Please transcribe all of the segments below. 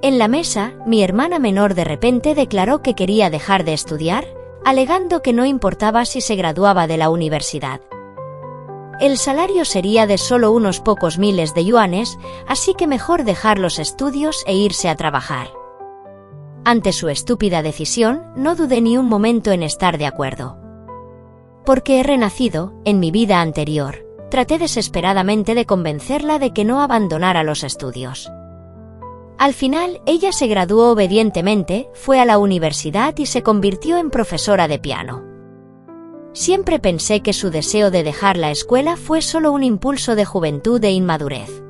En la mesa, mi hermana menor de repente declaró que quería dejar de estudiar, alegando que no importaba si se graduaba de la universidad. El salario sería de solo unos pocos miles de yuanes, así que mejor dejar los estudios e irse a trabajar. Ante su estúpida decisión, no dudé ni un momento en estar de acuerdo. Porque he renacido, en mi vida anterior, traté desesperadamente de convencerla de que no abandonara los estudios. Al final, ella se graduó obedientemente, fue a la universidad y se convirtió en profesora de piano. Siempre pensé que su deseo de dejar la escuela fue solo un impulso de juventud e inmadurez.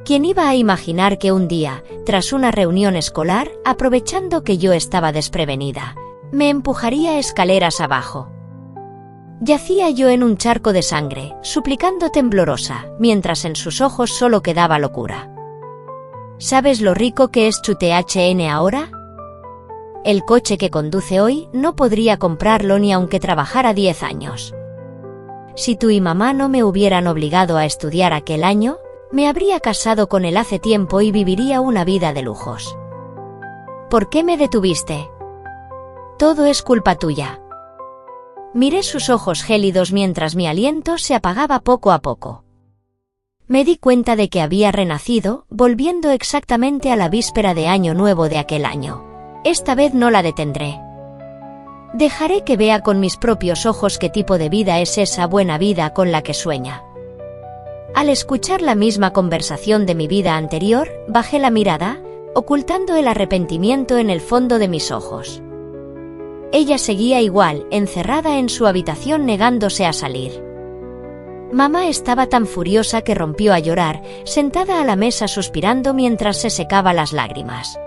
¿Quién iba a imaginar que un día, tras una reunión escolar, aprovechando que yo estaba desprevenida, me empujaría escaleras abajo? Yacía yo en un charco de sangre, suplicando temblorosa, mientras en sus ojos solo quedaba locura. ¿Sabes lo rico que es ChuThn ahora? El coche que conduce hoy no podría comprarlo ni aunque trabajara 10 años. Si tú y mamá no me hubieran obligado a estudiar aquel año, me habría casado con él hace tiempo y viviría una vida de lujos. ¿Por qué me detuviste? Todo es culpa tuya. Miré sus ojos gélidos mientras mi aliento se apagaba poco a poco. Me di cuenta de que había renacido, volviendo exactamente a la víspera de Año Nuevo de aquel año. Esta vez no la detendré. Dejaré que vea con mis propios ojos qué tipo de vida es esa buena vida con la que sueña. Al escuchar la misma conversación de mi vida anterior, bajé la mirada, ocultando el arrepentimiento en el fondo de mis ojos. Ella seguía igual, encerrada en su habitación negándose a salir. Mamá estaba tan furiosa que rompió a llorar, sentada a la mesa suspirando mientras se secaba las lágrimas.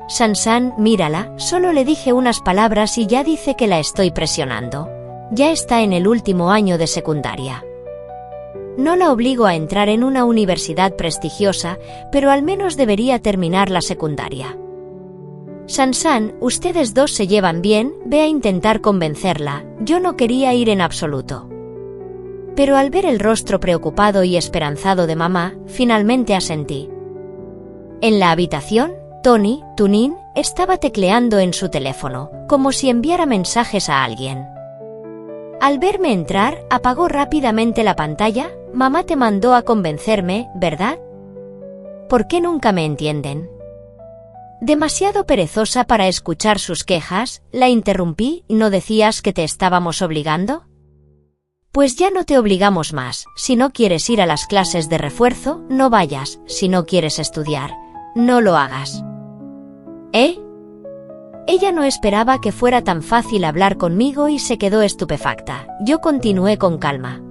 Sansan, mírala, solo le dije unas palabras y ya dice que la estoy presionando. Ya está en el último año de secundaria. No la obligo a entrar en una universidad prestigiosa, pero al menos debería terminar la secundaria. Sansan, ustedes dos se llevan bien, ve a intentar convencerla, yo no quería ir en absoluto. Pero al ver el rostro preocupado y esperanzado de mamá, finalmente asentí. En la habitación, Tony, Tunin, estaba tecleando en su teléfono, como si enviara mensajes a alguien. Al verme entrar, apagó rápidamente la pantalla. Mamá te mandó a convencerme, ¿verdad? ¿Por qué nunca me entienden? Demasiado perezosa para escuchar sus quejas, la interrumpí. ¿No decías que te estábamos obligando? Pues ya no te obligamos más. Si no quieres ir a las clases de refuerzo, no vayas. Si no quieres estudiar, no lo hagas. ¿Eh? Ella no esperaba que fuera tan fácil hablar conmigo y se quedó estupefacta. Yo continué con calma.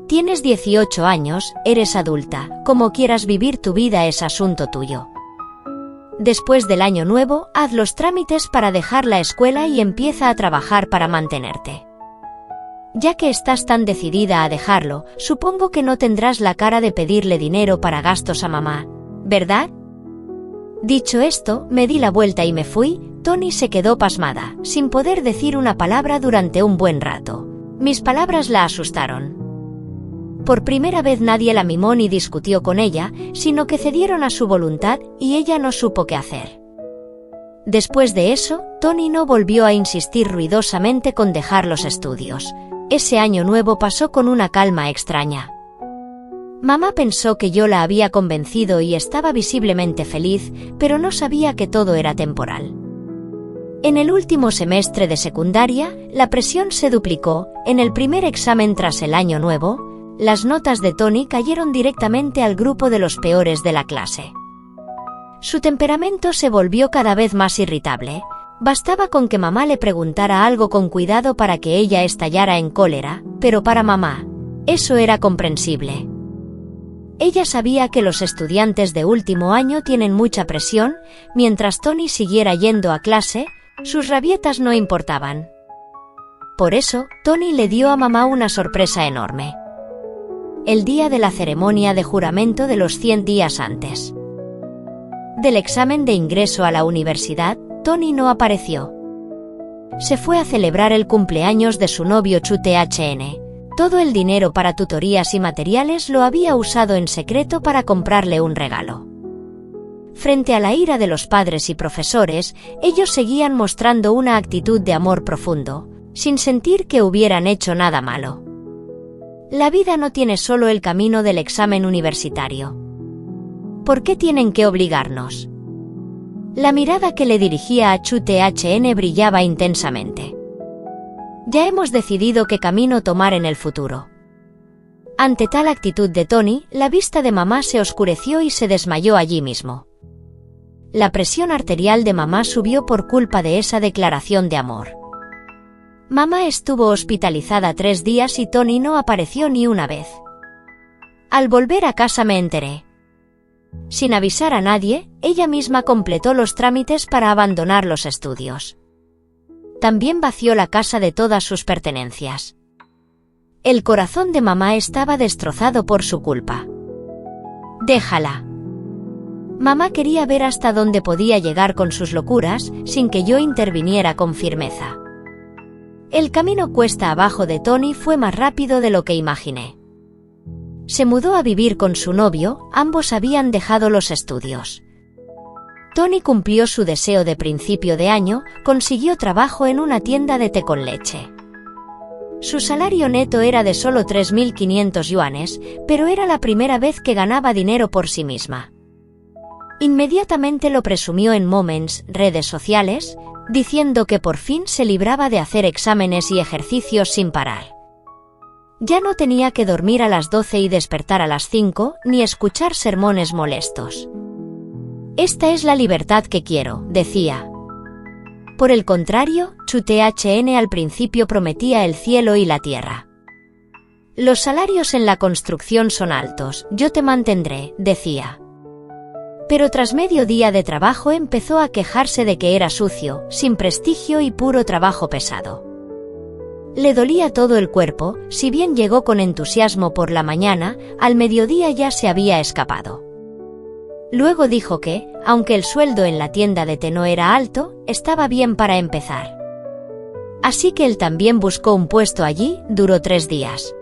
Tienes 18 años, eres adulta, como quieras vivir tu vida es asunto tuyo. Después del año nuevo, haz los trámites para dejar la escuela y empieza a trabajar para mantenerte. Ya que estás tan decidida a dejarlo, supongo que no tendrás la cara de pedirle dinero para gastos a mamá, ¿verdad? Dicho esto, me di la vuelta y me fui. Tony se quedó pasmada, sin poder decir una palabra durante un buen rato. Mis palabras la asustaron. Por primera vez nadie la mimó ni discutió con ella, sino que cedieron a su voluntad y ella no supo qué hacer. Después de eso, Tony no volvió a insistir ruidosamente con dejar los estudios. Ese año nuevo pasó con una calma extraña. Mamá pensó que yo la había convencido y estaba visiblemente feliz, pero no sabía que todo era temporal. En el último semestre de secundaria, la presión se duplicó. En el primer examen tras el año nuevo, las notas de Tony cayeron directamente al grupo de los peores de la clase. Su temperamento se volvió cada vez más irritable. Bastaba con que mamá le preguntara algo con cuidado para que ella estallara en cólera, pero para mamá, eso era comprensible. Ella sabía que los estudiantes de último año tienen mucha presión. Mientras Tony siguiera yendo a clase, sus rabietas no importaban. Por eso, Tony le dio a mamá una sorpresa enorme. El día de la ceremonia de juramento de los 100 días antes del examen de ingreso a la universidad, Tony no apareció. Se fue a celebrar el cumpleaños de su novio ChuThn. Todo el dinero para tutorías y materiales lo había usado en secreto para comprarle un regalo. frente a la ira de los padres y profesores, ellos seguían mostrando una actitud de amor profundo, sin sentir que hubieran hecho nada malo. La vida no tiene solo el camino del examen universitario. ¿Por qué tienen que obligarnos? La mirada que le dirigía a Chu Thn brillaba intensamente. Ya hemos decidido qué camino tomar en el futuro. Ante tal actitud de Tony, la vista de mamá se oscureció y se desmayó allí mismo. La presión arterial de mamá subió por culpa de esa declaración de amor. Mamá estuvo hospitalizada 3 días y Tony no apareció ni una vez. Al volver a casa me enteré. Sin avisar a nadie, ella misma completó los trámites para abandonar los estudios. También vació la casa de todas sus pertenencias. El corazón de mamá estaba destrozado por su culpa. Déjala. Mamá quería ver hasta dónde podía llegar con sus locuras, sin que yo interviniera con firmeza. El camino cuesta abajo de Tony fue más rápido de lo que imaginé. Se mudó a vivir con su novio, ambos habían dejado los estudios. Tony cumplió su deseo de principio de año, consiguió trabajo en una tienda de té con leche. Su salario neto era de solo 3.500 yuanes, pero era la primera vez que ganaba dinero por sí misma. Inmediatamente lo presumió en Moments, redes sociales, diciendo que por fin se libraba de hacer exámenes y ejercicios sin parar. Ya no tenía que dormir a las 12 y despertar a las 5, ni escuchar sermones molestos. Esta es la libertad que quiero, decía. Por el contrario, Chu Thn al principio prometía el cielo y la tierra. Los salarios en la construcción son altos, yo te mantendré, decía. Pero tras medio día de trabajo empezó a quejarse de que era sucio, sin prestigio y puro trabajo pesado. Le dolía todo el cuerpo, si bien llegó con entusiasmo por la mañana, al mediodía ya se había escapado. Luego dijo que, aunque el sueldo en la tienda de té no era alto, estaba bien para empezar. Así que él también buscó un puesto allí, duró 3 días.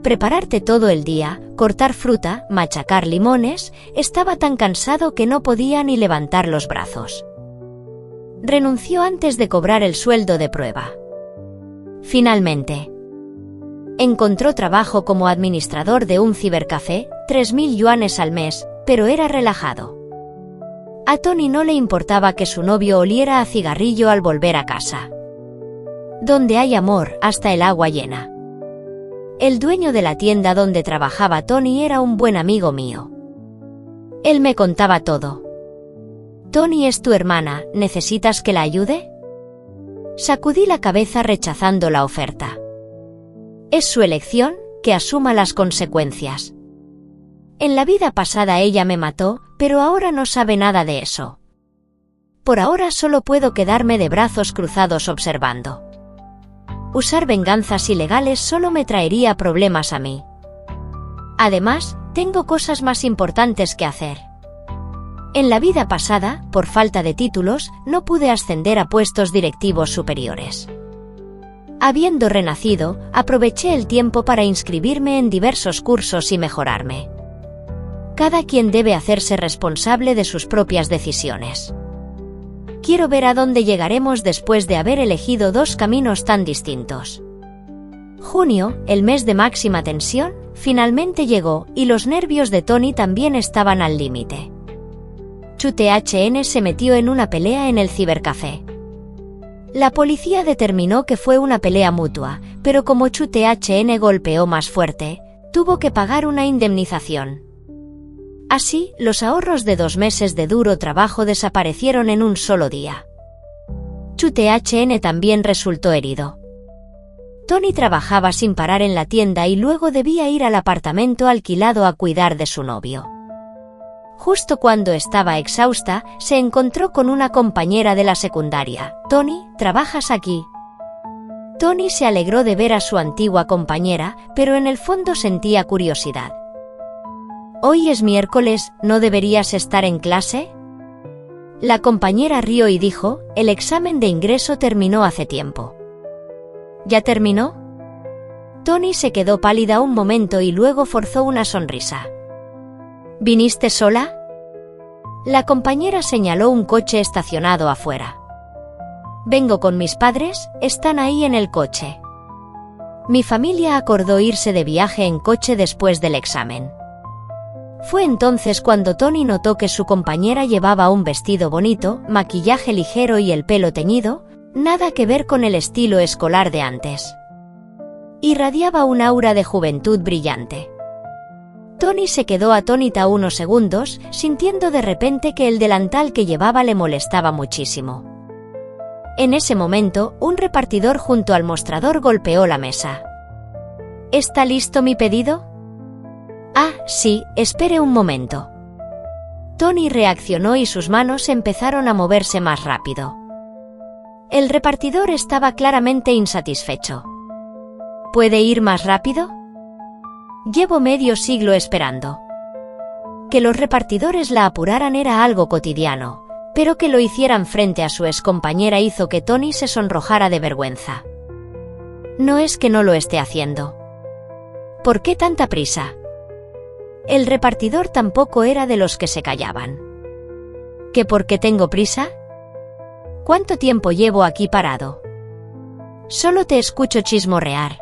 Prepararte todo el día, cortar fruta, machacar limones, estaba tan cansado que no podía ni levantar los brazos. Renunció antes de cobrar el sueldo de prueba. Finalmente, encontró trabajo como administrador de un cibercafé, 3.000 yuanes al mes, pero era relajado. A Tony no le importaba que su novio oliera a cigarrillo al volver a casa. Donde hay amor, hasta el agua llena. El dueño de la tienda donde trabajaba Tony era un buen amigo mío. Él me contaba todo. Tony es tu hermana, ¿necesitas que la ayude? Sacudí la cabeza rechazando la oferta. Es su elección, que asuma las consecuencias. En la vida pasada ella me mató, pero ahora no sabe nada de eso. Por ahora solo puedo quedarme de brazos cruzados observando. Usar venganzas ilegales solo me traería problemas a mí. Además, tengo cosas más importantes que hacer. En la vida pasada, por falta de títulos, no pude ascender a puestos directivos superiores. Habiendo renacido, aproveché el tiempo para inscribirme en diversos cursos y mejorarme. Cada quien debe hacerse responsable de sus propias decisiones. Quiero ver a dónde llegaremos después de haber elegido 2 caminos tan distintos. Junio, el mes de máxima tensión, finalmente llegó, y los nervios de Tony también estaban al límite. Chu Thn se metió en una pelea en el cibercafé. La policía determinó que fue una pelea mutua, pero como Chu Thn golpeó más fuerte, tuvo que pagar una indemnización. Así, los ahorros de 2 meses de duro trabajo desaparecieron en un solo día. Chu Thn también resultó herido. Tony trabajaba sin parar en la tienda y luego debía ir al apartamento alquilado a cuidar de su novio. Justo cuando estaba exhausta, se encontró con una compañera de la secundaria. «Tony, ¿trabajas aquí?» Tony se alegró de ver a su antigua compañera, pero en el fondo sentía curiosidad. «Hoy es miércoles, ¿no deberías estar en clase?» La compañera rió y dijo, «El examen de ingreso terminó hace tiempo». ¿Ya terminó? Tony se quedó pálida un momento y luego forzó una sonrisa. ¿Viniste sola? La compañera señaló un coche estacionado afuera. Vengo con mis padres, están ahí en el coche. Mi familia acordó irse de viaje en coche después del examen. Fue entonces cuando Tony notó que su compañera llevaba un vestido bonito, maquillaje ligero y el pelo teñido, nada que ver con el estilo escolar de antes. Irradiaba un aura de juventud brillante. Tony se quedó atónita unos segundos, sintiendo de repente que el delantal que llevaba le molestaba muchísimo. En ese momento, un repartidor junto al mostrador golpeó la mesa. ¿Está listo mi pedido? Ah, sí, espere un momento. Tony reaccionó y sus manos empezaron a moverse más rápido. El repartidor estaba claramente insatisfecho. ¿Puede ir más rápido? Llevo medio siglo esperando. Que los repartidores la apuraran era algo cotidiano, pero que lo hicieran frente a su excompañera hizo que Tony se sonrojara de vergüenza. No es que no lo esté haciendo. ¿Por qué tanta prisa? El repartidor tampoco era de los que se callaban. ¿Que por qué tengo prisa? ¿Cuánto tiempo llevo aquí parado? Solo te escucho chismorrear.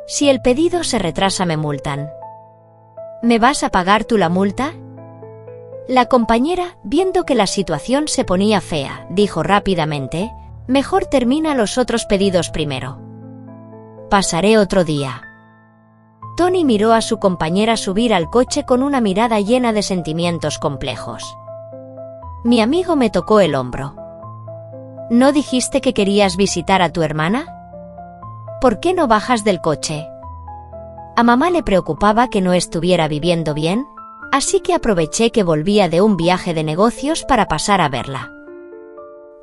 Si el pedido se retrasa me multan. ¿Me vas a pagar tú la multa? La compañera, viendo que la situación se ponía fea, dijo rápidamente, mejor termina los otros pedidos primero. Pasaré otro día. Tony miró a su compañera subir al coche con una mirada llena de sentimientos complejos. Mi amigo me tocó el hombro. ¿No dijiste que querías visitar a tu hermana? ¿Por qué no bajas del coche? A mamá le preocupaba que no estuviera viviendo bien, así que aproveché que volvía de un viaje de negocios para pasar a verla.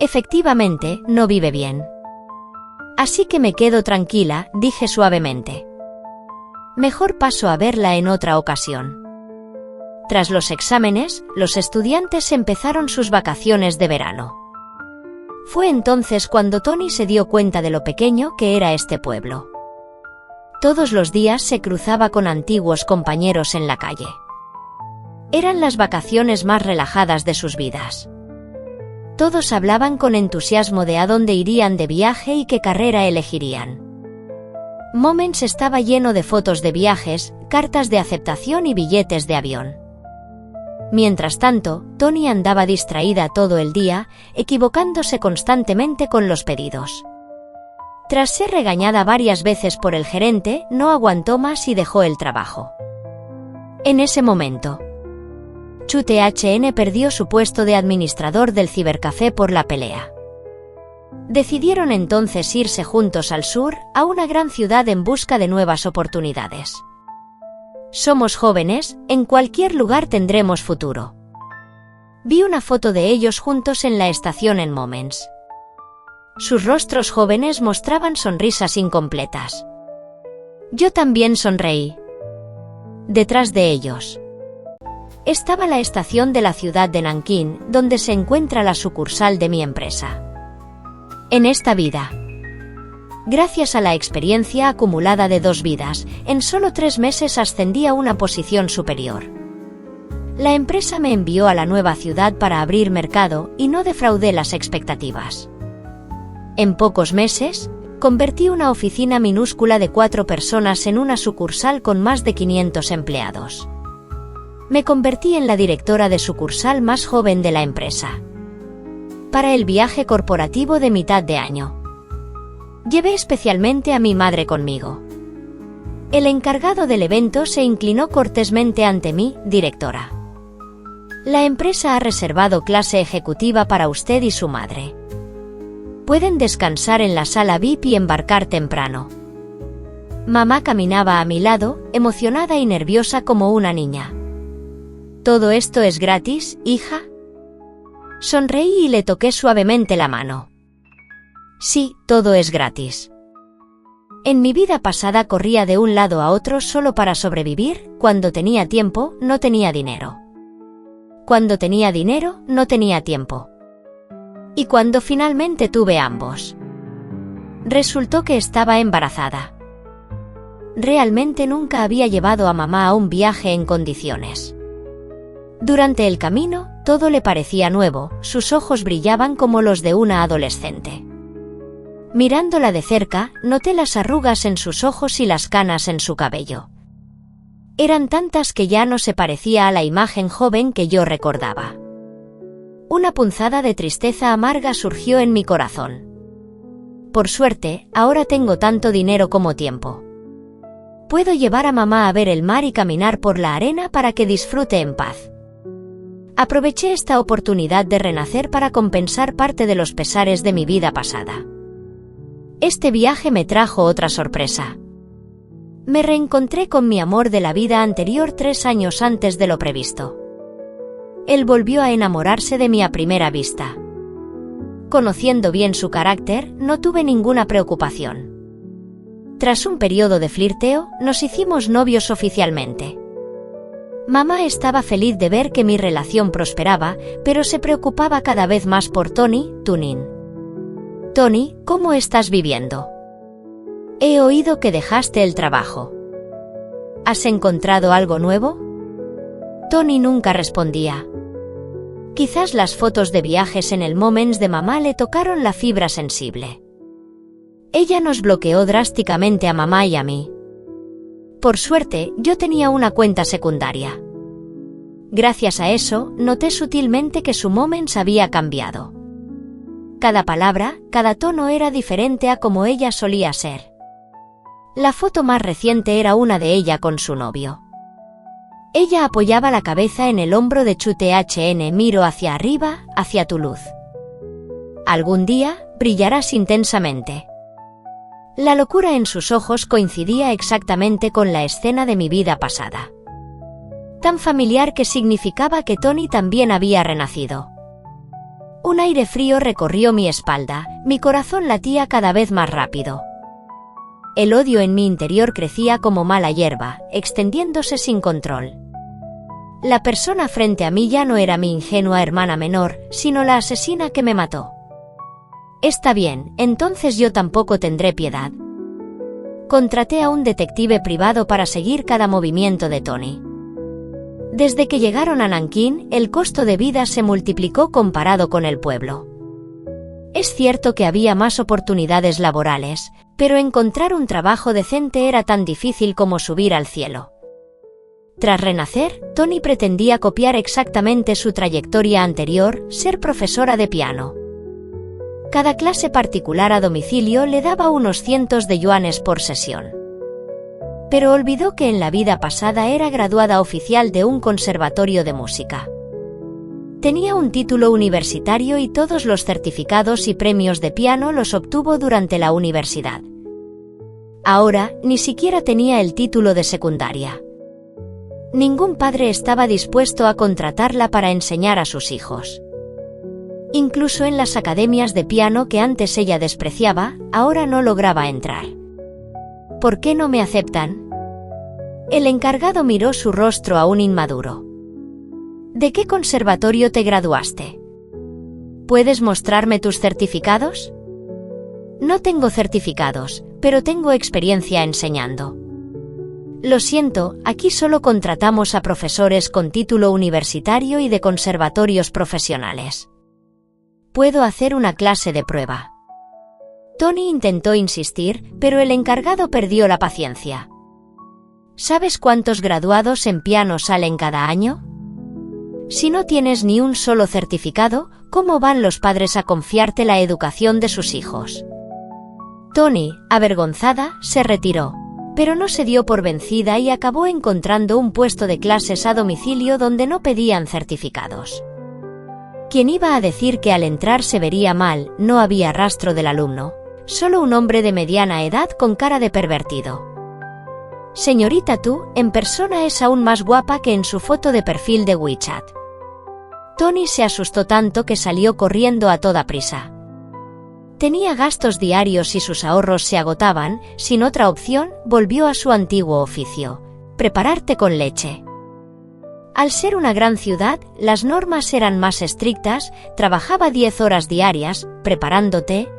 Efectivamente, no vive bien. Así que me quedo tranquila, dije suavemente. Mejor paso a verla en otra ocasión. Tras los exámenes, los estudiantes empezaron sus vacaciones de verano. Fue entonces cuando Tony se dio cuenta de lo pequeño que era este pueblo. Todos los días se cruzaba con antiguos compañeros en la calle. Eran las vacaciones más relajadas de sus vidas. Todos hablaban con entusiasmo de a dónde irían de viaje y qué carrera elegirían. Moments estaba lleno de fotos de viajes, cartas de aceptación y billetes de avión. Mientras tanto, Tony andaba distraída todo el día, equivocándose constantemente con los pedidos. Tras ser regañada varias veces por el gerente, no aguantó más y dejó el trabajo. En ese momento, Chu Thn perdió su puesto de administrador del cibercafé por la pelea. Decidieron entonces irse juntos al sur, a una gran ciudad en busca de nuevas oportunidades. Somos jóvenes, en cualquier lugar tendremos futuro. Vi una foto de ellos juntos en la estación en Moments. Sus rostros jóvenes mostraban sonrisas incompletas. Yo también sonreí. Detrás de ellos estaba la estación de la ciudad de Nankín, donde se encuentra la sucursal de mi empresa. En esta vida, gracias a la experiencia acumulada de 2 vidas, en solo 3 meses ascendí a una posición superior. La empresa me envió a la nueva ciudad para abrir mercado y no defraudé las expectativas. En pocos meses, convertí una oficina minúscula de 4 personas en una sucursal con más de 500 empleados. Me convertí en la directora de sucursal más joven de la empresa. Para el viaje corporativo de mitad de año, llevé especialmente a mi madre conmigo. El encargado del evento se inclinó cortésmente ante mí, directora. La empresa ha reservado clase ejecutiva para usted y su madre. Pueden descansar en la sala VIP y embarcar temprano. Mamá caminaba a mi lado, emocionada y nerviosa como una niña. ¿Todo esto es gratis, hija? Sonreí y le toqué suavemente la mano. Sí, todo es gratis. En mi vida pasada corría de un lado a otro solo para sobrevivir. Cuando tenía tiempo, no tenía dinero. Cuando tenía dinero, no tenía tiempo. Y cuando finalmente tuve ambos, resultó que estaba embarazada. Realmente nunca había llevado a mamá a un viaje en condiciones. Durante el camino, Todo le parecía nuevo, sus ojos brillaban como los de una adolescente. Mirándola de cerca, noté las arrugas en sus ojos y las canas en su cabello. Eran tantas que ya no se parecía a la imagen joven que yo recordaba. Una punzada de tristeza amarga surgió en mi corazón. Por suerte, ahora tengo tanto dinero como tiempo. Puedo llevar a mamá a ver el mar y caminar por la arena para que disfrute en paz. Aproveché esta oportunidad de renacer para compensar parte de los pesares de mi vida pasada. Este viaje me trajo otra sorpresa. Me reencontré con mi amor de la vida anterior 3 años antes de lo previsto. Él volvió a enamorarse de mí a primera vista. Conociendo bien su carácter, no tuve ninguna preocupación. Tras un periodo de flirteo, nos hicimos novios oficialmente. Mamá estaba feliz de ver que mi relación prosperaba, pero se preocupaba cada vez más por Tony, Tunin. Tony, ¿cómo estás viviendo? He oído que dejaste el trabajo. ¿Has encontrado algo nuevo? Tony nunca respondía. Quizás las fotos de viajes en el Moments de mamá le tocaron la fibra sensible. Ella nos bloqueó drásticamente a mamá y a mí. Por suerte, yo tenía una cuenta secundaria. Gracias a eso, noté sutilmente que su Moments había cambiado. Cada palabra, cada tono era diferente a como ella solía ser. La foto más reciente era una de ella con su novio. Ella apoyaba la cabeza en el hombro de Chute HN. Miro hacia arriba, hacia tu luz. Algún día, brillarás intensamente. La locura en sus ojos coincidía exactamente con la escena de mi vida pasada. Tan familiar que significaba que Tony también había renacido. Un aire frío recorrió mi espalda, mi corazón latía cada vez más rápido. El odio en mi interior crecía como mala hierba, extendiéndose sin control. La persona frente a mí ya no era mi ingenua hermana menor, sino la asesina que me mató. Está bien, entonces yo tampoco tendré piedad. Contraté a un detective privado para seguir cada movimiento de Tony. Desde que llegaron a Nankín, el costo de vida se multiplicó comparado con el pueblo. Es cierto que había más oportunidades laborales, pero encontrar un trabajo decente era tan difícil como subir al cielo. Tras renacer, Tony pretendía copiar exactamente su trayectoria anterior, ser profesora de piano. Cada clase particular a domicilio le daba unos cientos de yuanes por sesión. Pero olvidó que en la vida pasada era graduada oficial de un conservatorio de música. Tenía un título universitario y todos los certificados y premios de piano los obtuvo durante la universidad. Ahora, ni siquiera tenía el título de secundaria. Ningún padre estaba dispuesto a contratarla para enseñar a sus hijos. Incluso en las academias de piano que antes ella despreciaba, ahora no lograba entrar. ¿Por qué no me aceptan? El encargado miró su rostro aún inmaduro. ¿De qué conservatorio te graduaste? ¿Puedes mostrarme tus certificados? No tengo certificados, pero tengo experiencia enseñando. Lo siento, aquí solo contratamos a profesores con título universitario y de conservatorios profesionales. Puedo hacer una clase de prueba. Tony intentó insistir, pero el encargado perdió la paciencia. ¿Sabes cuántos graduados en piano salen cada año? Si no tienes ni un solo certificado, ¿cómo van los padres a confiarte la educación de sus hijos? Tony, avergonzada, se retiró, pero no se dio por vencida y acabó encontrando un puesto de clases a domicilio donde no pedían certificados. ¿Quién iba a decir que al entrar se vería mal? No había rastro del alumno, solo un hombre de mediana edad con cara de pervertido. Señorita Tu, en persona es aún más guapa que en su foto de perfil de WeChat. Tony se asustó tanto que salió corriendo a toda prisa. Tenía gastos diarios y sus ahorros se agotaban. Sin otra opción, volvió a su antiguo oficio: preparar té con leche. Al ser una gran ciudad, las normas eran más estrictas. Trabajaba 10 horas diarias, preparando té,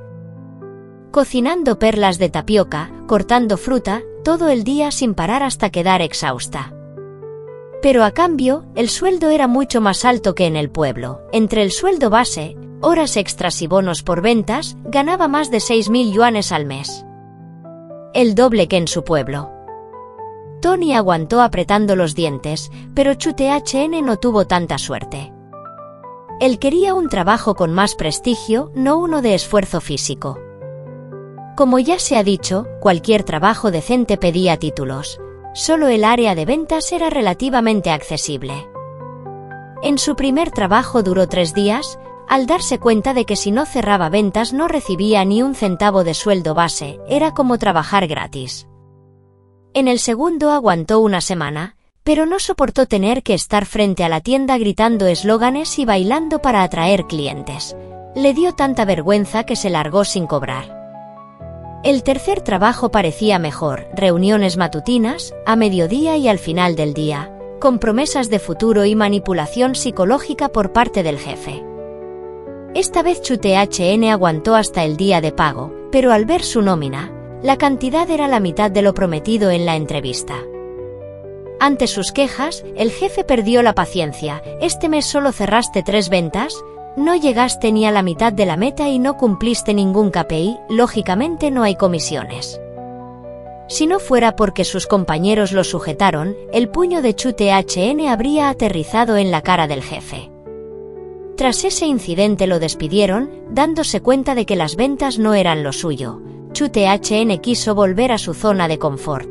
cocinando perlas de tapioca, cortando fruta, todo el día sin parar hasta quedar exhausta. Pero a cambio, el sueldo era mucho más alto que en el pueblo. Entre el sueldo base, horas extras y bonos por ventas, ganaba más de 6.000 yuanes al mes. El doble que en su pueblo. Tony aguantó apretando los dientes, pero Chu Thn no tuvo tanta suerte. Él quería un trabajo con más prestigio, no uno de esfuerzo físico. Como ya se ha dicho, cualquier trabajo decente pedía títulos. Solo el área de ventas era relativamente accesible. En su primer trabajo duró 3 días, al darse cuenta de que si no cerraba ventas no recibía ni un centavo de sueldo base, era como trabajar gratis. En el segundo aguantó una semana, pero no soportó tener que estar frente a la tienda gritando eslóganes y bailando para atraer clientes. Le dio tanta vergüenza que se largó sin cobrar. El tercer trabajo parecía mejor, reuniones matutinas, a mediodía y al final del día, con promesas de futuro y manipulación psicológica por parte del jefe. Esta vez Chu Thn aguantó hasta el día de pago, pero al ver su nómina, la cantidad era la mitad de lo prometido en la entrevista. Ante sus quejas, el jefe perdió la paciencia. «Este mes solo cerraste 3 ventas, no llegaste ni a la mitad de la meta y no cumpliste ningún KPI, lógicamente no hay comisiones». Si no fuera porque sus compañeros lo sujetaron, el puño de Chu Thn habría aterrizado en la cara del jefe. Tras ese incidente lo despidieron, dándose cuenta de que las ventas no eran lo suyo. Chu Thn quiso volver a su zona de confort.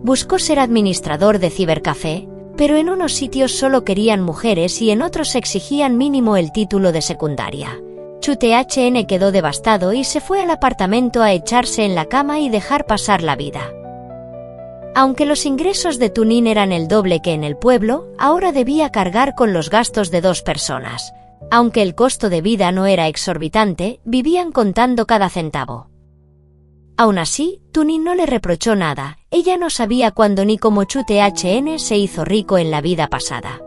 Buscó ser administrador de cibercafé, pero en unos sitios solo querían mujeres y en otros exigían mínimo el título de secundaria. Chu Thn quedó devastado y se fue al apartamento a echarse en la cama y dejar pasar la vida. Aunque los ingresos de Tunin eran el doble que en el pueblo, ahora debía cargar con los gastos de 2 personas. Aunque el costo de vida no era exorbitante, vivían contando cada centavo. Aún así, Tunin no le reprochó nada, ella no sabía cuándo ni cómo Chu Thn se hizo rico en la vida pasada.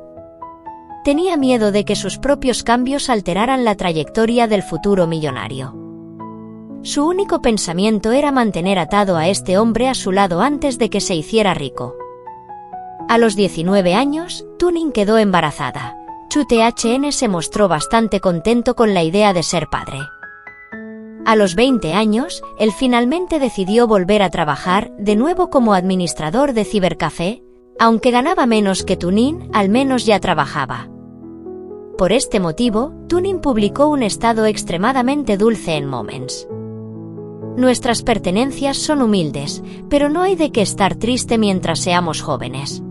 Tenía miedo de que sus propios cambios alteraran la trayectoria del futuro millonario. Su único pensamiento era mantener atado a este hombre a su lado antes de que se hiciera rico. A los 19 años, Tunin quedó embarazada. Chu Thn se mostró bastante contento con la idea de ser padre. A los 20 años, él finalmente decidió volver a trabajar, de nuevo como administrador de cibercafé, aunque ganaba menos que Tunin, al menos ya trabajaba. Por este motivo, Tunin publicó un estado extremadamente dulce en Moments. Nuestras pertenencias son humildes, pero no hay de qué estar triste mientras seamos jóvenes.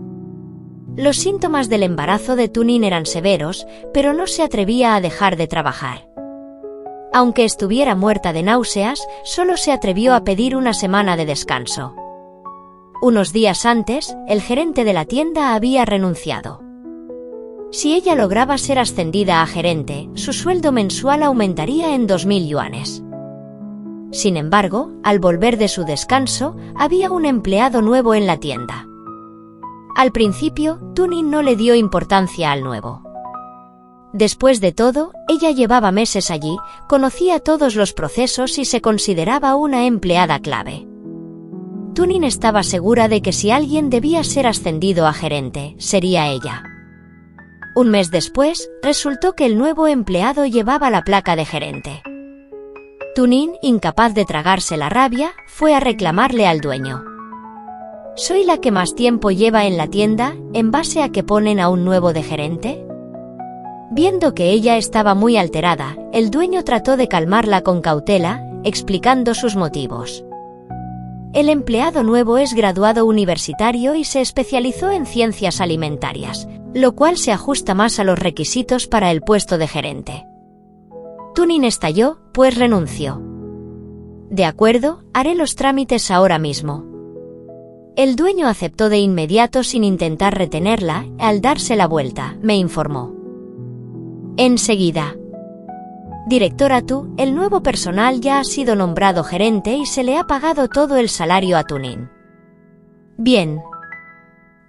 Los síntomas del embarazo de Tunin eran severos, pero no se atrevía a dejar de trabajar. Aunque estuviera muerta de náuseas, solo se atrevió a pedir una semana de descanso. Unos días antes, el gerente de la tienda había renunciado. Si ella lograba ser ascendida a gerente, su sueldo mensual aumentaría en 2.000 yuanes. Sin embargo, al volver de su descanso, había un empleado nuevo en la tienda. Al principio, Tunin no le dio importancia al nuevo. Después de todo, ella llevaba meses allí, conocía todos los procesos y se consideraba una empleada clave. Tunin estaba segura de que si alguien debía ser ascendido a gerente, sería ella. Un mes después, resultó que el nuevo empleado llevaba la placa de gerente. Tunin, incapaz de tragarse la rabia, fue a reclamarle al dueño. «¿Soy la que más tiempo lleva en la tienda, en base a que ponen a un nuevo de gerente?». Viendo que ella estaba muy alterada, el dueño trató de calmarla con cautela, explicando sus motivos. El empleado nuevo es graduado universitario y se especializó en ciencias alimentarias, lo cual se ajusta más a los requisitos para el puesto de gerente. Tunin estalló, pues renunció. «De acuerdo, haré los trámites ahora mismo». El dueño aceptó de inmediato sin intentar retenerla, al darse la vuelta, me informó. Enseguida. «Directora Tu, el nuevo personal ya ha sido nombrado gerente y se le ha pagado todo el salario a Tunin». «Bien».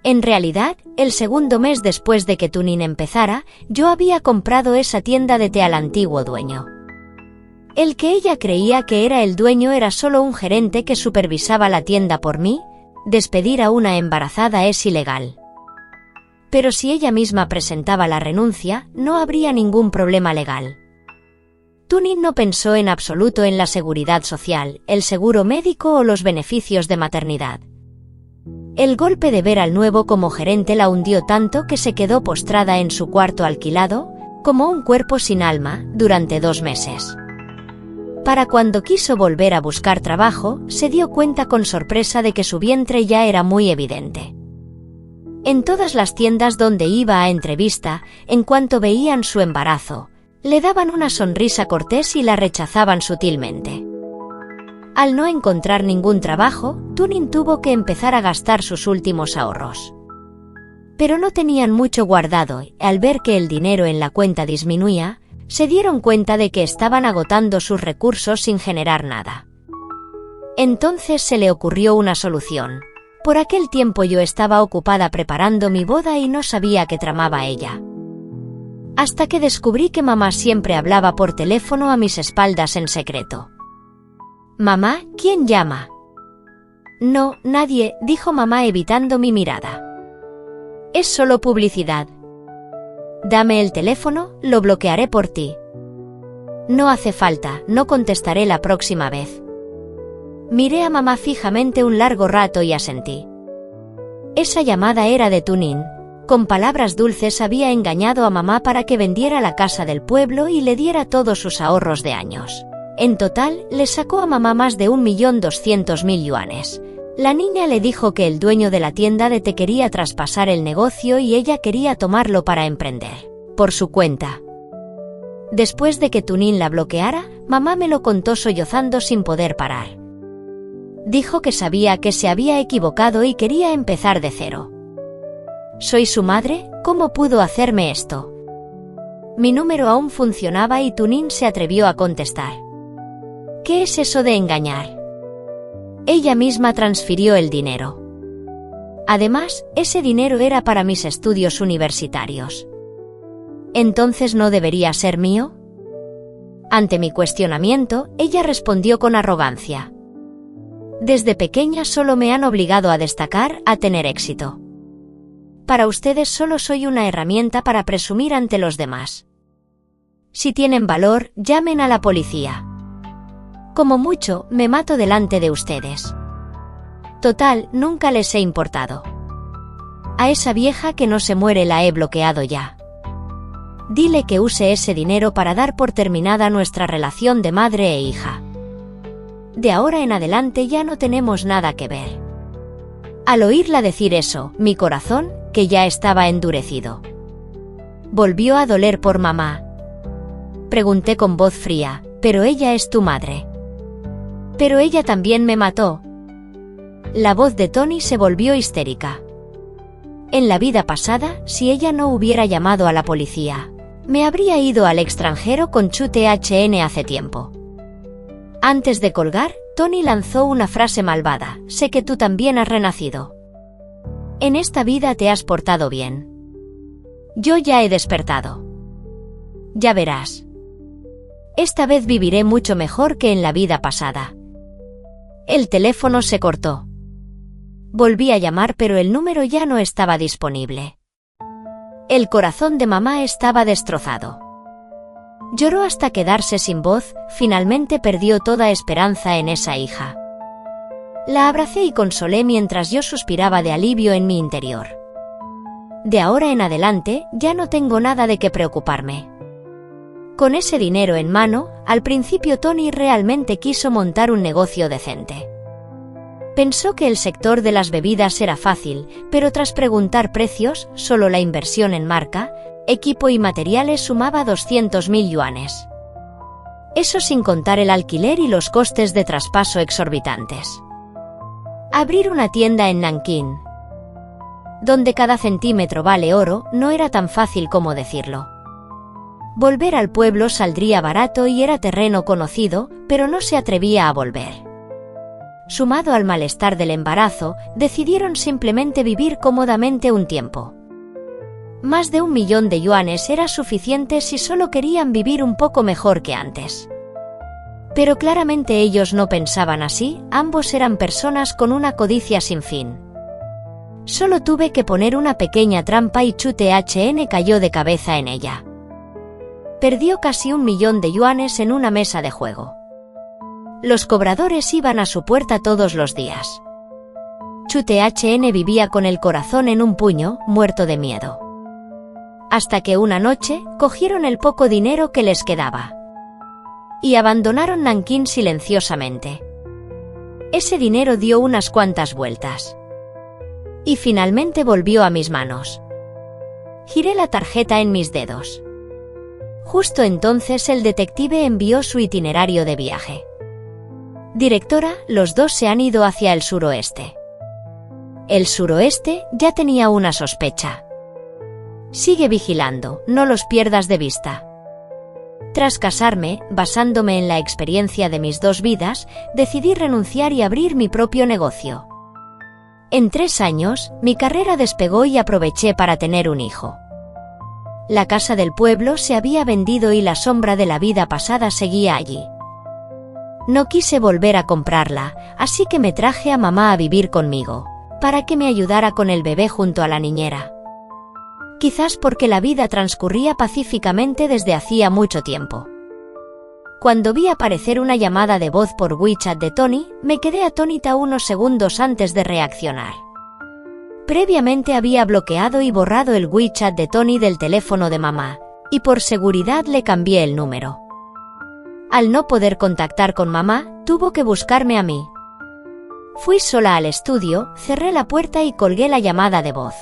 En realidad, el segundo mes después de que Tunin empezara, yo había comprado esa tienda de té al antiguo dueño. El que ella creía que era el dueño era solo un gerente que supervisaba la tienda por mí. Despedir a una embarazada es ilegal. pero si ella misma presentaba la renuncia, no habría ningún problema legal. Tunin no pensó en absoluto en la seguridad social, el seguro médico o los beneficios de maternidad. El golpe de ver al nuevo como gerente la hundió tanto que se quedó postrada en su cuarto alquilado, como un cuerpo sin alma, durante 2 meses. Para cuando quiso volver a buscar trabajo, se dio cuenta con sorpresa de que su vientre ya era muy evidente. En todas las tiendas donde iba a entrevista, en cuanto veían su embarazo, le daban una sonrisa cortés y la rechazaban sutilmente. Al no encontrar ningún trabajo, Tunin tuvo que empezar a gastar sus últimos ahorros. Pero no tenían mucho guardado y, al ver que el dinero en la cuenta disminuía, se dieron cuenta de que estaban agotando sus recursos sin generar nada. Entonces se le ocurrió una solución. Por aquel tiempo yo estaba ocupada preparando mi boda y no sabía qué tramaba ella. Hasta que descubrí que mamá siempre hablaba por teléfono a mis espaldas en secreto. «Mamá, ¿quién llama?» «No, nadie», dijo mamá evitando mi mirada. «Es solo publicidad». «Dame el teléfono, lo bloquearé por ti». «No hace falta, no contestaré la próxima vez». Miré a mamá fijamente un largo rato y asentí. Esa llamada era de Tunin. Con palabras dulces había engañado a mamá para que vendiera la casa del pueblo y le diera todos sus ahorros de años. En total, le sacó a mamá más de 1.200.000 yuanes. La niña le dijo que el dueño de la tienda de té quería traspasar el negocio y ella quería tomarlo para emprender, por su cuenta. Después de que Tunin la bloqueara, mamá me lo contó sollozando sin poder parar. Dijo que sabía que se había equivocado y quería empezar de cero. «Soy su madre, ¿cómo pudo hacerme esto?» Mi número aún funcionaba y Tunin se atrevió a contestar. «¿Qué es eso de engañar?» Ella misma transfirió el dinero. Además, ese dinero era para mis estudios universitarios. ¿Entonces no debería ser mío? Ante mi cuestionamiento, ella respondió con arrogancia. «Desde pequeña solo me han obligado a destacar, a tener éxito. Para ustedes solo soy una herramienta para presumir ante los demás. Si tienen valor, llamen a la policía. Como mucho, me mato delante de ustedes. Total, nunca les he importado. A esa vieja que no se muere la he bloqueado ya. Dile que use ese dinero para dar por terminada nuestra relación de madre e hija. De ahora en adelante ya no tenemos nada que ver». Al oírla decir eso, mi corazón, que ya estaba endurecido, volvió a doler por mamá. Pregunté con voz fría, «¿Pero ella es tu madre?» «Pero ella también me mató». La voz de Tony se volvió histérica. En la vida pasada, si ella no hubiera llamado a la policía, me habría ido al extranjero con Chu Thn hace tiempo. Antes de colgar, Tony lanzó una frase malvada: «Sé que tú también has renacido. En esta vida te has portado bien. Yo ya he despertado. Ya verás. Esta vez viviré mucho mejor que en la vida pasada». El teléfono se cortó. Volví a llamar, pero el número ya no estaba disponible. El corazón de mamá estaba destrozado. Lloró hasta quedarse sin voz, finalmente perdió toda esperanza en esa hija. La abracé y consolé mientras yo suspiraba de alivio en mi interior. De ahora en adelante, ya no tengo nada de qué preocuparme. Con ese dinero en mano, al principio Tony realmente quiso montar un negocio decente. Pensó que el sector de las bebidas era fácil, pero tras preguntar precios, solo la inversión en marca, equipo y materiales sumaba 200.000 yuanes. Eso sin contar el alquiler y los costes de traspaso exorbitantes. Abrir una tienda en Nankín, donde cada centímetro vale oro, no era tan fácil como decirlo. Volver al pueblo saldría barato y era terreno conocido, pero no se atrevía a volver. Sumado al malestar del embarazo, decidieron simplemente vivir cómodamente un tiempo. Más de 1 millón de yuanes era suficiente si solo querían vivir un poco mejor que antes. Pero claramente ellos no pensaban así, ambos eran personas con una codicia sin fin. Solo tuve que poner una pequeña trampa y Chute HN cayó de cabeza en ella. Perdió casi 1 millón de yuanes en una mesa de juego. Los cobradores iban a su puerta todos los días. Chute HN vivía con el corazón en un puño, muerto de miedo. Hasta que una noche, cogieron el poco dinero que les quedaba. Y abandonaron Nankín silenciosamente. Ese dinero dio unas cuantas vueltas. Y finalmente volvió a mis manos. Giré la tarjeta en mis dedos. Justo entonces el detective envió su itinerario de viaje. Directora, los dos se han ido hacia el suroeste. El suroeste ya tenía una sospecha. Sigue vigilando, no los pierdas de vista. Tras casarme, basándome en la experiencia de mis 2 vidas, decidí renunciar y abrir mi propio negocio. En 3 años, mi carrera despegó y aproveché para tener un hijo. La casa del pueblo se había vendido y la sombra de la vida pasada seguía allí. No quise volver a comprarla, así que me traje a mamá a vivir conmigo, para que me ayudara con el bebé junto a la niñera. Quizás porque la vida transcurría pacíficamente desde hacía mucho tiempo. Cuando vi aparecer una llamada de voz por WeChat de Tony, me quedé atónita unos segundos antes de reaccionar. Previamente había bloqueado y borrado el WeChat de Tony del teléfono de mamá, y por seguridad le cambié el número. Al no poder contactar con mamá, tuvo que buscarme a mí. Fui sola al estudio, cerré la puerta y colgué la llamada de voz.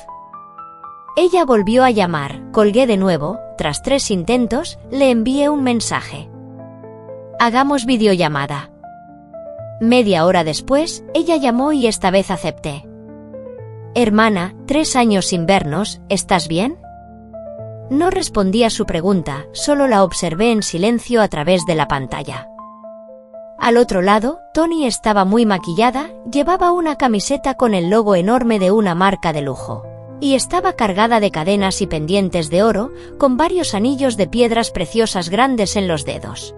Ella volvió a llamar, colgué de nuevo, tras 3 intentos, le envié un mensaje. Hagamos videollamada. Media hora después, ella llamó y esta vez acepté. Hermana, 3 años sin vernos, ¿estás bien? No respondí a su pregunta, solo la observé en silencio a través de la pantalla. Al otro lado, Tony estaba muy maquillada, llevaba una camiseta con el logo enorme de una marca de lujo. Y estaba cargada de cadenas y pendientes de oro, con varios anillos de piedras preciosas grandes en los dedos.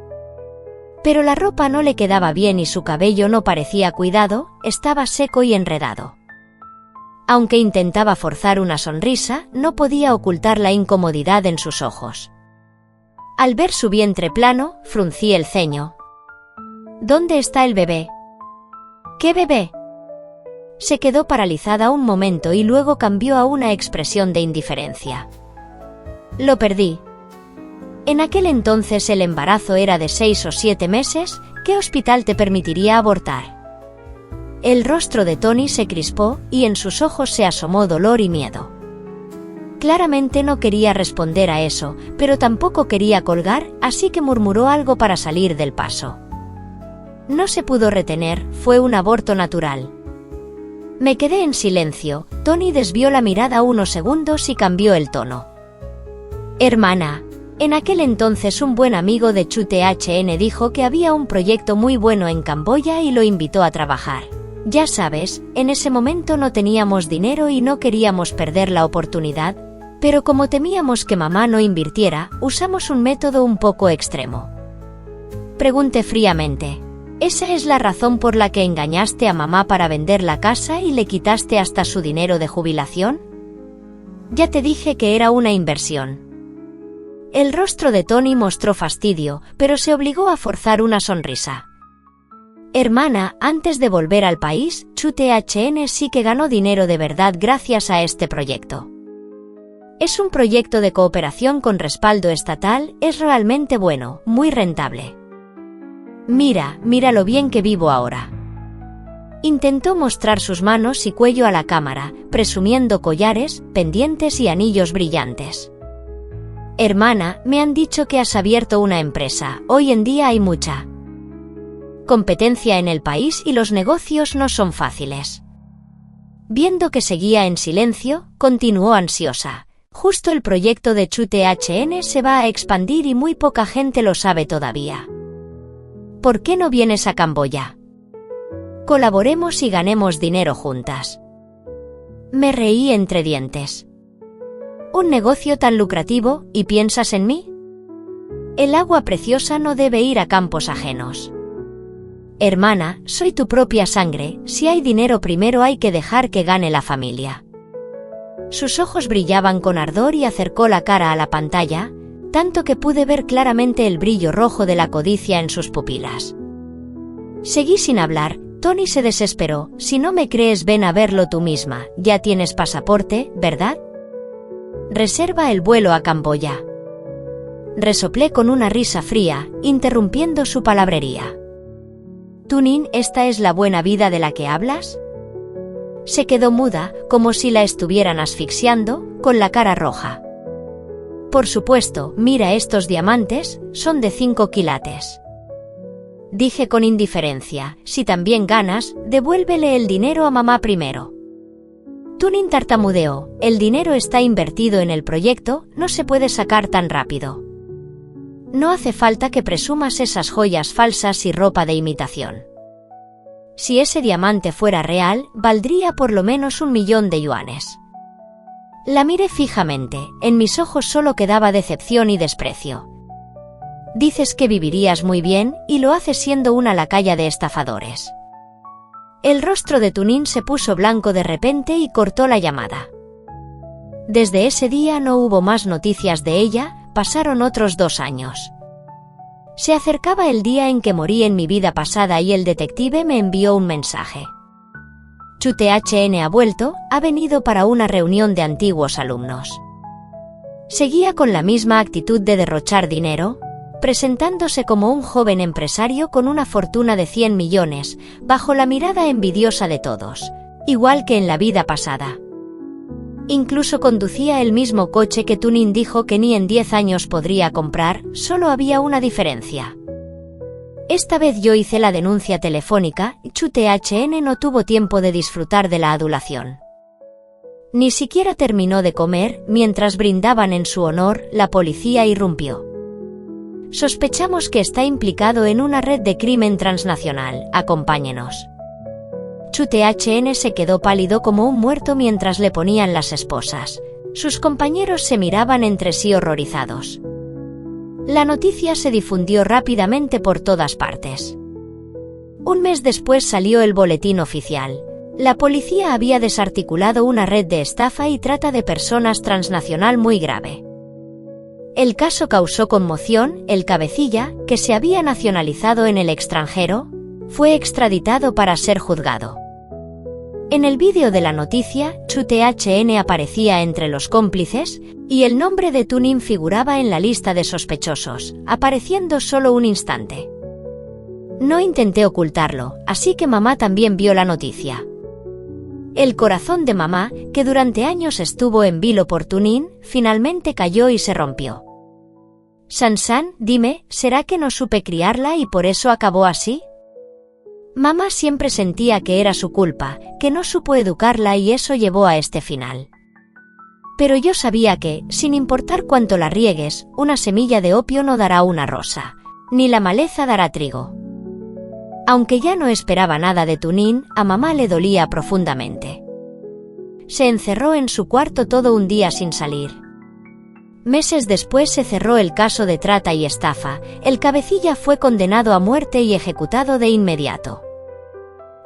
Pero la ropa no le quedaba bien y su cabello no parecía cuidado, estaba seco y enredado. Aunque intentaba forzar una sonrisa, no podía ocultar la incomodidad en sus ojos. Al ver su vientre plano, fruncí el ceño. ¿Dónde está el bebé? ¿Qué bebé? Se quedó paralizada un momento y luego cambió a una expresión de indiferencia. Lo perdí. En aquel entonces el embarazo era de 6 o 7 meses, ¿qué hospital te permitiría abortar? El rostro de Tony se crispó y en sus ojos se asomó dolor y miedo. Claramente no quería responder a eso, pero tampoco quería colgar, así que murmuró algo para salir del paso. No se pudo retener, fue un aborto natural. Me quedé en silencio, Tony desvió la mirada unos segundos y cambió el tono. Hermana, en aquel entonces un buen amigo de Chute HN dijo que había un proyecto muy bueno en Camboya y lo invitó a trabajar. Ya sabes, en ese momento no teníamos dinero y no queríamos perder la oportunidad, pero como temíamos que mamá no invirtiera, usamos un método un poco extremo. Pregunté fríamente. ¿Esa es la razón por la que engañaste a mamá para vender la casa y le quitaste hasta su dinero de jubilación? Ya te dije que era una inversión. El rostro de Tony mostró fastidio, pero se obligó a forzar una sonrisa. Hermana, antes de volver al país, Chute HN sí que ganó dinero de verdad gracias a este proyecto. Es un proyecto de cooperación con respaldo estatal, es realmente bueno, muy rentable. Mira lo bien que vivo ahora. Intentó mostrar sus manos y cuello a la cámara, presumiendo collares, pendientes y anillos brillantes. Hermana, me han dicho que has abierto una empresa, hoy en día hay mucha competencia en el país y los negocios no son fáciles. Viendo que seguía en silencio, continuó ansiosa. Justo el proyecto de Chute HN se va a expandir y muy poca gente lo sabe todavía. ¿Por qué no vienes a Camboya? Colaboremos y ganemos dinero juntas. Me reí entre dientes. ¿Un negocio tan lucrativo, y piensas en mí? El agua preciosa no debe ir a campos ajenos. Hermana, soy tu propia sangre, si hay dinero primero hay que dejar que gane la familia. Sus ojos brillaban con ardor y acercó la cara a la pantalla, tanto que pude ver claramente el brillo rojo de la codicia en sus pupilas. Seguí sin hablar. Tony se desesperó. Si no me crees, ven a verlo tú misma. Ya tienes pasaporte, ¿verdad? Reserva el vuelo a Camboya. Resoplé con una risa fría, interrumpiendo su palabrería. Tunin, ¿esta es la buena vida de la que hablas? Se quedó muda, como si la estuvieran asfixiando, con la cara roja. Por supuesto, mira estos diamantes, son de 5 quilates. Dije con indiferencia, si también ganas, devuélvele el dinero a mamá primero. Tunin tartamudeó, el dinero está invertido en el proyecto, no se puede sacar tan rápido. No hace falta que presumas esas joyas falsas y ropa de imitación. Si ese diamante fuera real, valdría por lo menos 1.000.000 de yuanes. La miré fijamente, en mis ojos solo quedaba decepción y desprecio. Dices que vivirías muy bien, y lo haces siendo una lacaya de estafadores. El rostro de Tunin se puso blanco de repente y cortó la llamada. Desde ese día no hubo más noticias de ella. Pasaron otros 2 años. Se acercaba el día en que morí en mi vida pasada y el detective me envió un mensaje. Chu Thn ha vuelto, ha venido para una reunión de antiguos alumnos. Seguía con la misma actitud de derrochar dinero, presentándose como un joven empresario con una fortuna de 100 millones, bajo la mirada envidiosa de todos, igual que en la vida pasada. Incluso conducía el mismo coche que Tunin dijo que ni en 10 años podría comprar, solo había una diferencia. Esta vez yo hice la denuncia telefónica, y Chu Thn no tuvo tiempo de disfrutar de la adulación. Ni siquiera terminó de comer, mientras brindaban en su honor, la policía irrumpió. Sospechamos que está implicado en una red de crimen transnacional, acompáñenos. Chu Thn se quedó pálido como un muerto mientras le ponían las esposas. Sus compañeros se miraban entre sí horrorizados. La noticia se difundió rápidamente por todas partes. Un mes después salió el boletín oficial. La policía había desarticulado una red de estafa y trata de personas transnacional muy grave. El caso causó conmoción. El cabecilla, que se había nacionalizado en el extranjero, fue extraditado para ser juzgado. En el vídeo de la noticia, Chu Thn aparecía entre los cómplices, y el nombre de Tunin figuraba en la lista de sospechosos, apareciendo solo un instante. No intenté ocultarlo, así que mamá también vio la noticia. El corazón de mamá, que durante años estuvo en vilo por Tunin, finalmente cayó y se rompió. Sansan, dime, ¿será que no supe criarla y por eso acabó así? Mamá siempre sentía que era su culpa, que no supo educarla y eso llevó a este final. Pero yo sabía que, sin importar cuánto la riegues, una semilla de opio no dará una rosa, ni la maleza dará trigo. Aunque ya no esperaba nada de Tunin, a mamá le dolía profundamente. Se encerró en su cuarto todo un día sin salir. Meses después se cerró el caso de trata y estafa, el cabecilla fue condenado a muerte y ejecutado de inmediato.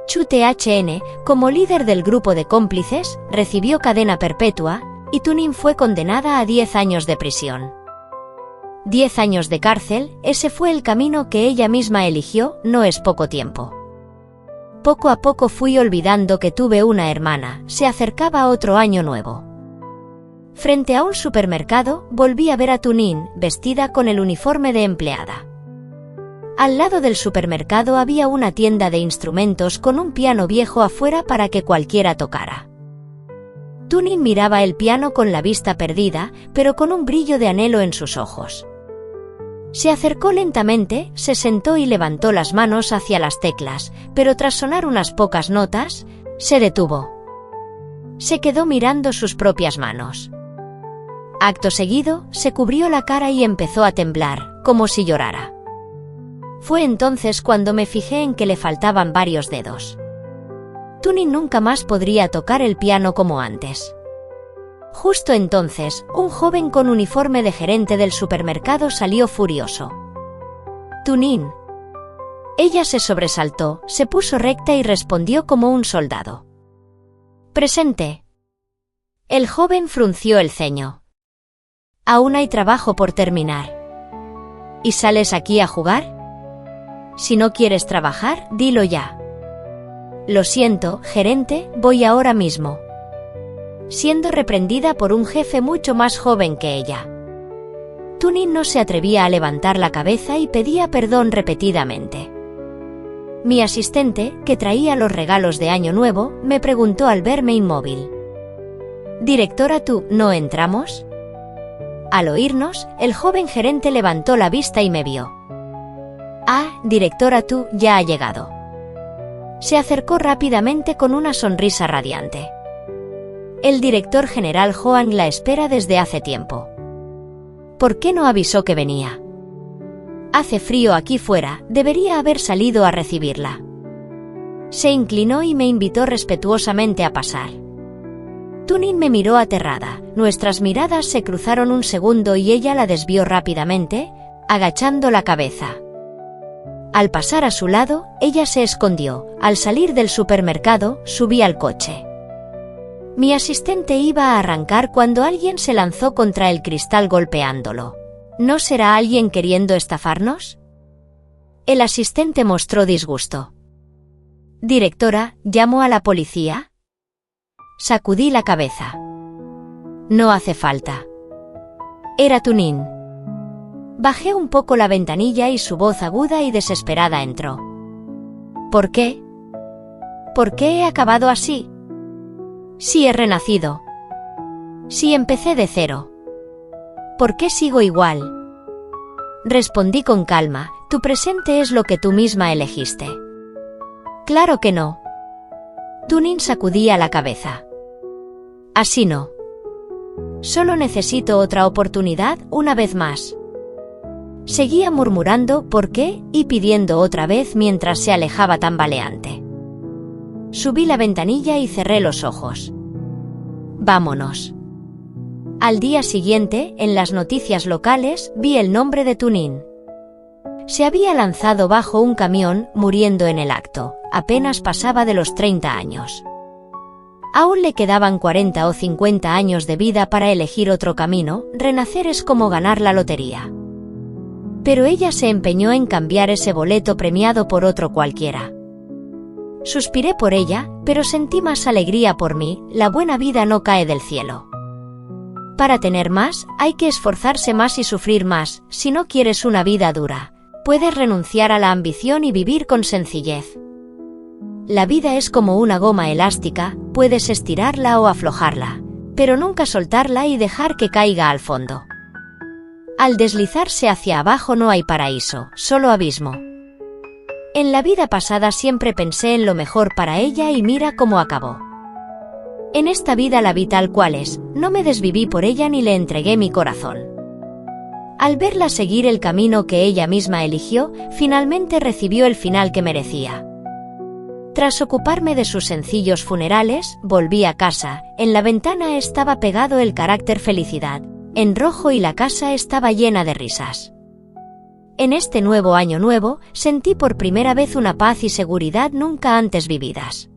Chu Thn, como líder del grupo de cómplices, recibió cadena perpetua, y Tunin fue condenada a 10 años de prisión. 10 años de cárcel, ese fue el camino que ella misma eligió, no es poco tiempo. Poco a poco fui olvidando que tuve una hermana, se acercaba otro año nuevo. Frente a un supermercado, volví a ver a Tunin, vestida con el uniforme de empleada. Al lado del supermercado había una tienda de instrumentos con un piano viejo afuera para que cualquiera tocara. Tunin miraba el piano con la vista perdida, pero con un brillo de anhelo en sus ojos. Se acercó lentamente, se sentó y levantó las manos hacia las teclas, pero tras sonar unas pocas notas, se detuvo. Se quedó mirando sus propias manos. Acto seguido, se cubrió la cara y empezó a temblar, como si llorara. Fue entonces cuando me fijé en que le faltaban varios dedos. Tunin nunca más podría tocar el piano como antes. Justo entonces, un joven con uniforme de gerente del supermercado salió furioso. «Tunin». Ella se sobresaltó, se puso recta y respondió como un soldado. «Presente». El joven frunció el ceño. Aún hay trabajo por terminar. ¿Y sales aquí a jugar? Si no quieres trabajar, dilo ya. Lo siento, gerente, voy ahora mismo. Siendo reprendida por un jefe mucho más joven que ella. Tunin no se atrevía a levantar la cabeza y pedía perdón repetidamente. Mi asistente, que traía los regalos de Año Nuevo, me preguntó al verme inmóvil. «Directora, ¿tú no entramos?» Al oírnos, el joven gerente levantó la vista y me vio. «Ah, directora, tú ya ha llegado». Se acercó rápidamente con una sonrisa radiante. «El director general Joan la espera desde hace tiempo. ¿Por qué no avisó que venía? Hace frío aquí fuera, debería haber salido a recibirla». Se inclinó y me invitó respetuosamente a pasar. Tunin me miró aterrada, nuestras miradas se cruzaron un segundo y ella la desvió rápidamente, agachando la cabeza. Al pasar a su lado, ella se escondió. Al salir del supermercado, subí al coche. Mi asistente iba a arrancar cuando alguien se lanzó contra el cristal golpeándolo. ¿No será alguien queriendo estafarnos? El asistente mostró disgusto. «Directora, ¿llamo a la policía?» Sacudí la cabeza. «No hace falta». Era Tunin. Bajé un poco la ventanilla y su voz aguda y desesperada entró. «¿Por qué? ¿Por qué he acabado así? Si he renacido. Si empecé de cero. ¿Por qué sigo igual?» Respondí con calma, «Tu presente es lo que tú misma elegiste». «Claro que no». Tunin sacudía la cabeza. «Así no. Solo necesito otra oportunidad una vez más». Seguía murmurando «¿por qué?» y pidiendo otra vez mientras se alejaba tambaleante. Subí la ventanilla y cerré los ojos. «Vámonos». Al día siguiente, en las noticias locales, vi el nombre de Tunin. Se había lanzado bajo un camión, muriendo en el acto. Apenas pasaba de los 30 años. Aún le quedaban 40 o 50 años de vida para elegir otro camino. Renacer es como ganar la lotería. Pero ella se empeñó en cambiar ese boleto premiado por otro cualquiera. Suspiré por ella, pero sentí más alegría por mí. La buena vida no cae del cielo. Para tener más, hay que esforzarse más y sufrir más. Si no quieres una vida dura, puedes renunciar a la ambición y vivir con sencillez. La vida es como una goma elástica, puedes estirarla o aflojarla, pero nunca soltarla y dejar que caiga al fondo. Al deslizarse hacia abajo no hay paraíso, solo abismo. En la vida pasada siempre pensé en lo mejor para ella y mira cómo acabó. En esta vida la vi tal cual es, no me desviví por ella ni le entregué mi corazón. Al verla seguir el camino que ella misma eligió, finalmente recibió el final que merecía. Tras ocuparme de sus sencillos funerales, volví a casa. En la ventana estaba pegado el carácter felicidad, en rojo, y la casa estaba llena de risas. En este nuevo año nuevo, sentí por primera vez una paz y seguridad nunca antes vividas.